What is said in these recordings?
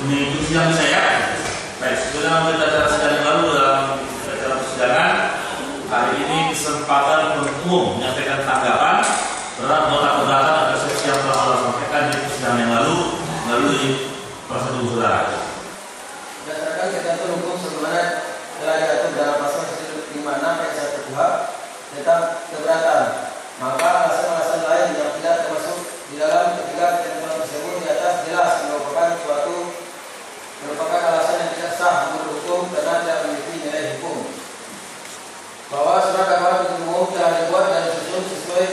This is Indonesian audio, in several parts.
Ini sidang saya. Baik, sebelum kita acara sidang yang lalu dalam acara persidangan, hari ini kesempatan umum menyampaikan tanggapan terhadap nota keberatan atau eksepsi yang telah Allah sampaikan di persidangan yang lalu melalui proses saudara. Berdasarkan ketentuan hukum sebagaimana telah diatur dalam pasal 56 ayat 1 KUHP tentang keberatan, maka alasan-alasan lain yang tidak termasuk di dalam ketiga ketentuan tersebut di atas jelas merupakan alasan yang tidak sah menurut hukum karena tidak memiliki nilai hukum. Bahwa surat dakwaan penuntut umum telah dibuat dan disusun sesuai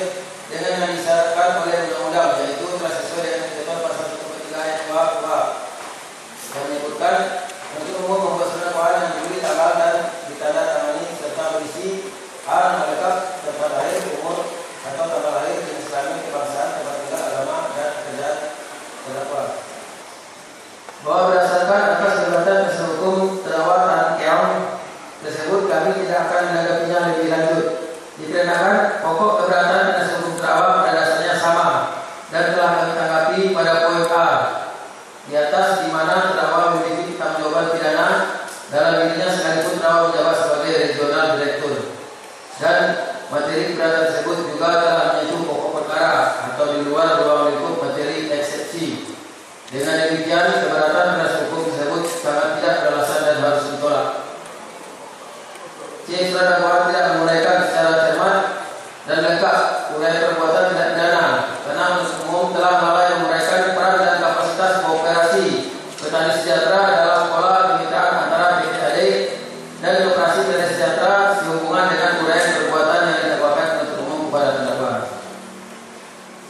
dengan yang disyaratkan oleh undang-undang, yaitu telah sesuai dengan ketentuan pasal 1 ayat 2 KUHP yang menyebutkan penuntut umum membuat surat dakwaan yang diberi tanggal dan ditandatangani serta berisi hal lengkap tempat lahir, umur atau tanggal lahir, jenis kelamin, kebangsaan, tempat tinggal, agama dan pekerjaan terdakwa. Bahwa berdasarkan atas keberatan dasar hukum terdakwa Tan Keong tersebut, kami tidak akan menanggapinya lebih lanjut. Dikarenakan pokok keberatan dasar hukum terdakwa pada dasarnya sama dan telah kami tanggapi pada poin A di atas, di mana terdakwa memiliki pertanggungjawaban pidana dalam dirinya sekalipun terdakwa menjabat sebagai regional direktur, dan materi keberatan tersebut juga telah menyentuh pokok perkara atau di luar ruang lingkup materi eksepsi. Dengan demikian, keberatan dasar hukum tersebut sangat tidak beralasan dan harus ditolak. C. Surat dakwaan tidak menguraikan secara cermat dan lengkap uraian perbuatan tindak pidana, karena penuntut umum telah lalai menguraikan peran dan kapasitas kooperasi petani sejahtera dalam pola kemitraan antara PTAD dan Koperasi Petani Sejahtera sehubungan dengan uraian perbuatan yang didakwakan penuntut umum kepada terdakwa.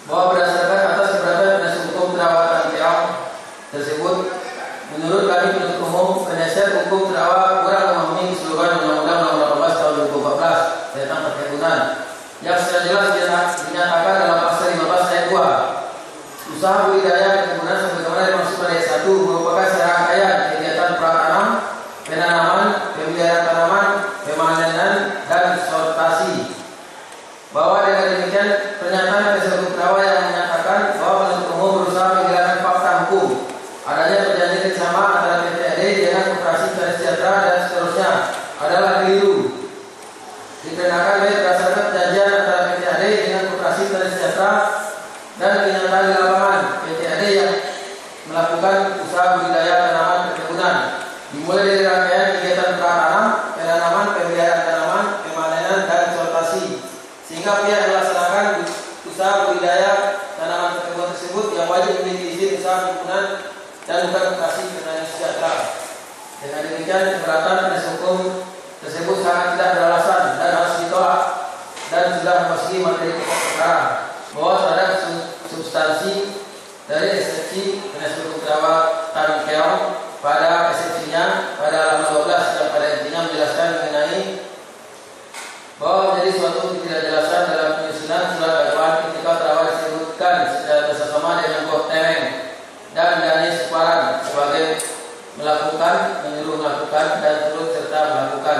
Bahwa berdasarkan atas keberatan dasar hukum terdakwa Tan Keong tersebut, menurut kami penuntut umum, penasihat hukum terdakwa kurang memahami keseluruhan Undang-Undang Nomor 18 Tahun 2014 tentang perkebunan yang secara jelas dinyatakan dalam pasal 15 ayat 2. Usaha budidaya perkebunan sebagaimana dimaksud pada ayat 1 merupakan serangkaian kegiatan pratanam, penanaman, pemeliharaan tanaman, pemanenan, dan sortasi. Bahwa dengan demikian, pernyataan dasar hukum terdakwa yang menyatakan bahwa penuntut umum berusaha menghilangkan fakta hukum adanya perjanjian kerjasama antara PTAD dengan Koperasi Petani Sejahtera dan seterusnya adalah keliru. Dikarenakan berdasarkan perjanjian antara PTAD dengan Koperasi Petani Sejahtera dan kenyataan di lapangan, PTAD yang melakukan usaha budidaya tanaman perkebunan dimulai dari rangkaian kegiatan pratanam, penanaman, pemeliharaan tanaman, pemanenan, dan sortasi, sehingga pihak yang melaksanakan usaha budidaya tanaman perkebunan tersebut yang wajib memiliki izin usaha perkebunan dan bukan Koperasi Petani Sejahtera. Dengan demikian, keberatan dasar hukum tersebut sangat tidak beralasan dan harus ditolak, dan sudah memasuki materi pokok perkara bahwa terhadap substansi dari eksepsi penasihat hukum terdakwa Tan Keong pada eksepsinya pada halaman 12 dan pada intinya menjelaskan mengenai bahwa menjadi suatu ketidakjelasan dalam penyusunan surat dakwaan ketika terdakwa disebutkan secara bersama dengan Bob Temeng dan Dani Suparan sebagai melakukan, menyuruh melakukan, dan turut serta melakukan.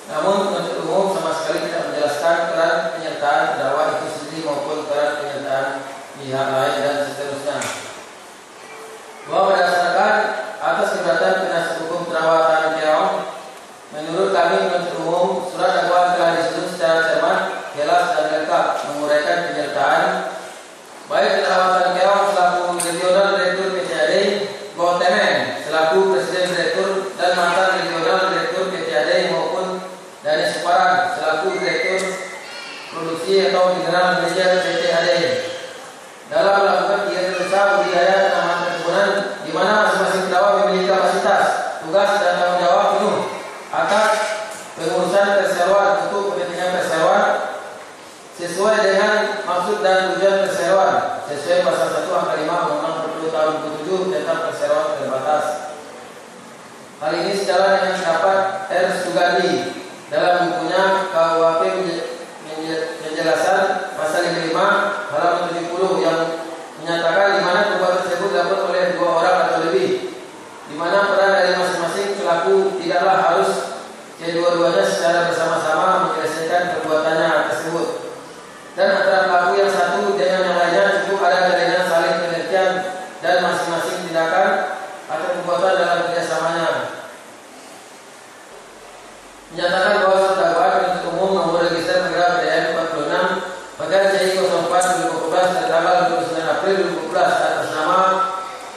Namun penuntut umum sama sekali tidak menjelaskan peran penyertaan terdakwa itu sendiri maupun peran penyertaan pihak lain dan seterusnya. Bahwa berdasarkan atas keberatan penasihat hukum terdakwa Tan Keong, menurut kami penuntut umum, surat dakwaan telah disusun secara cermat, jelas, dan lengkap menguraikan penyertaan baik terdakwa Tan Keong selaku regional direktur PTAD, Bob Temeng selaku presiden direktur dan mantan regional direktur PTAD, maupun Dani Suparan selaku direktur produksi atau general manager PTAD dalam melakukan kegiatan usaha budidaya tanaman perkebunan, di mana masing-masing terdakwa memiliki kapasitas, tugas, dan tanggung jawab penuh atas pengurusan perseroan untuk kepentingan perseroan sesuai dengan maksud dan tujuan perseroan sesuai pasal 1 angka 5 Undang-Undang 40 Tahun 2007 tentang perseroan terbatas. Hal ini sejalan dengan pendapat R. Sugandi dalam bukunya KUHP penjelasan pasal 55 halaman 70 yang menyatakan di mana perbuatan tersebut dilakukan oleh dua orang atau lebih, di mana peran dari masing-masing pelaku tidaklah harus kedua-duanya secara bersama-sama menyelesaikan perbuatannya tersebut, dan antara pelaku yang satu dengan yang lainnya cukup ada jalinan saling pengertian dan masing-masing tindakan dari tanggal 29 April 2012 atas nama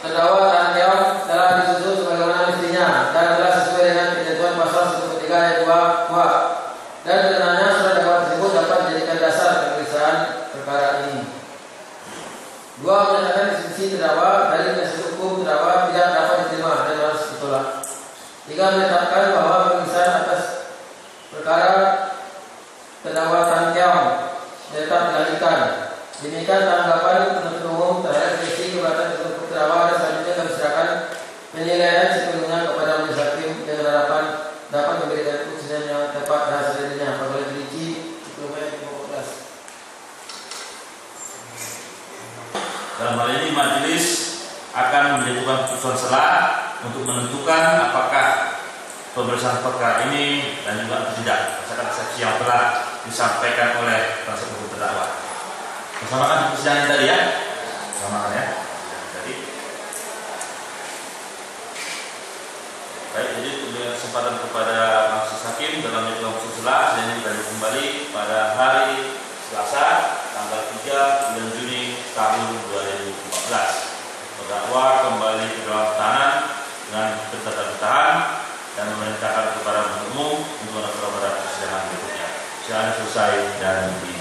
terdakwa Tan Keong telah dituntut sebagaimana mestinya dan telah sesuai dengan ketentuan pasal 103 ayat 2 KUHP dan karenanya surat dakwaan tersebut dapat dijadikan dasar pemeriksaan perkara ini. 2. Menyatakan eksistensi terdakwa dari penasihat hukum terdakwa tidak dapat diterima dan harus ditolak. 3. Menetapkan bahwa pemeriksaan atas perkara terdakwa Tan Keong tetap dilanjutkan. Demikian tanggapan penuntut umum terhadap sesi keberatan tersebut terdakwa dan selanjutnya kami serahkan penilaian sepenuhnya kepada majelis hakim dengan harapan dapat memberikan keputusan yang tepat dan seadilnya. Apabila dirinci, dalam hal ini majelis akan menjatuhkan putusan selah untuk menentukan apakah pemeriksaan perkara ini dan juga atau tidak berdasarkan eksepsi yang telah disampaikan oleh penasihat hukum terdakwa. Bersamakan persidangan tadi ya, bersamakan ya. Jadi, baik. Jadi dengan kesempatan kepada majelis hakim dalam menentukan putusan selah, dan ini kita kembali pada hari Selasa, tanggal 3 bulan Juni tahun 2014. Terdakwa kembali ke dalam tahanan dengan bertata ditahan dan memerintahkan kepada penuntut umum untuk menentukan pada persidangan berikutnya. Sidang selesai dan di